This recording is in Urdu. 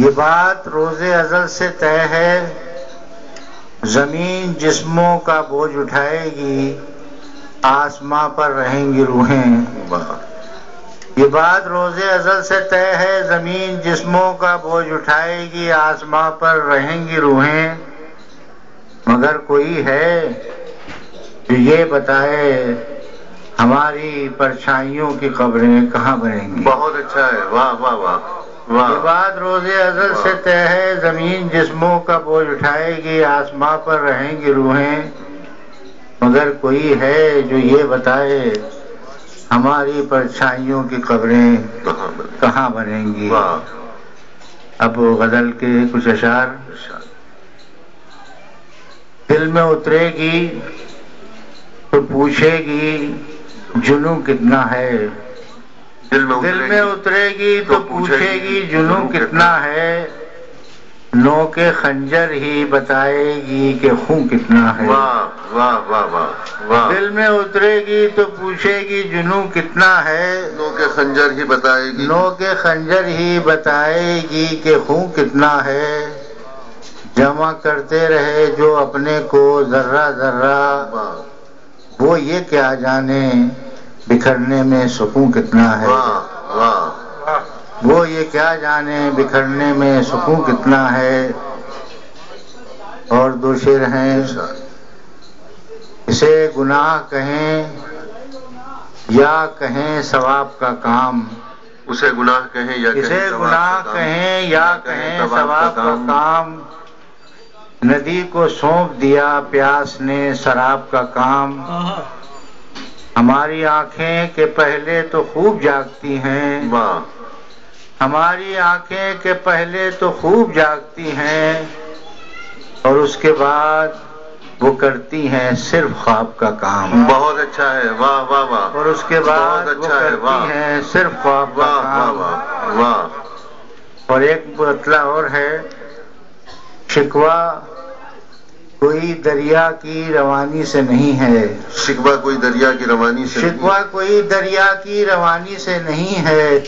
یہ بات روز ازل سے طے ہے، زمین جسموں کا بوجھ اٹھائے گی، آسماں پر رہیں گی روحیں۔ یہ بات روز ازل سے طے ہے، زمین جسموں کا بوجھ اٹھائے گی، آسماں پر رہیں گی روحیں، مگر کوئی ہے جو یہ بتائے ہماری پرچھائیوں کی قبریں کہاں بنیں گی۔ بہت اچھا ہے، واہ واہ واہ واہ۔ یہ بات روز ازل سے طے ہے، زمین جسموں کا بوجھ اٹھائے گی، آسماں پر رہیں گی روحیں، مگر کوئی ہے جو یہ بتائے ہماری پرچھائیوں کی قبریں کہاں بنیں گی۔ اب غزل کے کچھ اشعار۔ دل میں اترے گی تو پوچھے گی جنوں کتنا ہے، دل میں اترے گی تو پوچھے گی جنوں کتنا ہے، نو کے خنجر ہی بتائے گی کہ خون کتنا ہے۔ واہ واہ واہ واہ واہ۔ دل میں اترے گی تو پوچھے گی جنوں کتنا ہے، نو کے خنجر ہی بتائے گی، نو کے خنجر ہی بتائے گی کہ خون کتنا ہے، جمع کرتے رہے جو اپنے کو ذرہ ذرہ، وہ یہ کیا جانے بکھرنے میں سکون کتنا ہے۔ واہ واہ۔ وہ یہ کیا جانے بکھرنے میں سکون کتنا ہے۔ اور دو شعر ہیں۔ اسے گناہ کہیں یا کہیں ثواب کا کام، اسے گناہ کہیں یا کہیں اسے گناہ کہیں یا کہیں ثواب کا کام، ندی کو سونپ دیا پیاس نے شراب کا کام، ہماری آنکھیں کہ پہلے تو خوب جاگتی ہیں، ہماری آنکھیں کہ پہلے تو خوب جاگتی ہیں، اور اس کے بعد وہ کرتی ہیں صرف خواب کا کام۔ بہت اچھا ہے، واہ واہ واہ۔ اور اس کے بعد وہ کرتی ہیں صرف خواب کا کام۔ واہ واہ۔ اور ایک مطلع اور ہے، شکوہ کوئی دریا کی روانی سے نہیں ہے، شکوہ کوئی دریا کی روانی سے نہیں، شکوہ کوئی دریا کی روانی سے نہیں ہے،